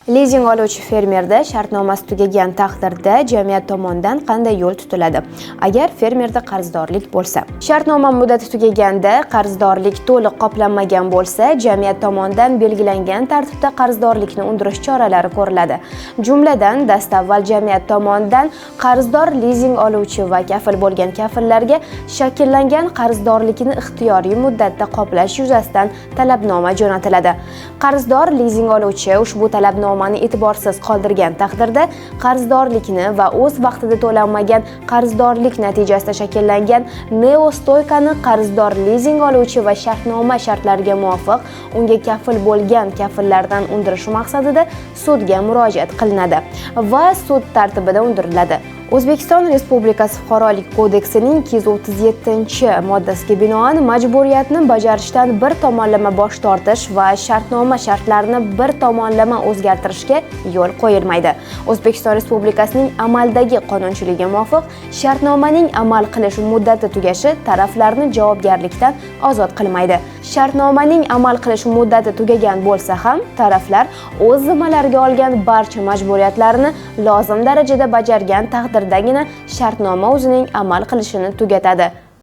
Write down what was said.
Lizing oluvchi fermerda shartnomasi tugagan taqdirda jamiyat tomonidan qanday yo'l tutiladi? Agar fermerda qarzdorlik bo'lsa. Shartnoma muddati tugaganda qarzdorlik to'liq qoplanmagan bo'lsa, jamiyat tomonidan belgilangan tartibda qarzdorlikni undirish choralari ko'riladi. Jumladan, dastavval jamiyat tomonidan qarzdor lizing oluvchi va kafil bo'lgan kafillarga shakllangan qarzdorlikni ixtiyoriy muddatda qoplash yuzasidan talabnoma jo'natiladi. Qarzdor lizing oluvchi ushbu talabnomani e'tiborsiz qoldirgan taqdirda qarzdorlikni va o'z vaqtida to'lanmagan qarzdorlik natijasida shakllangan neostoykani qarzdor lizing oluvchi va shartnoma shartlariga muvofiq unga kafil bo'lgan kafillardan undirish maqsadida sudga murojaat qilinadi va sud tartibida undiriladi. O'zbekiston Respublikasi Fuqarolik kodeksining 237-moddasiga binoan majburiyatni bajarishdan bir tomonlama bosh tortish va shartnoma shartlarini bir tomonlama o'zgartirishga yo'l qo'yilmaydi. O'zbekiston Respublikasining amaldagi qonunchiligiga muvofiq shartnomaning amal qilish muddati tugashi taraflarni javobgarlikdan ozod qilmaydi. Shartnomaning amal qilish muddati tugagan bo'lsa ham, taraflar o'z zimmalariga olgan barcha majburiyatlarini lozim darajada bajargan taqdirdagina shartnoma o'zining amal qilishini tugatadi.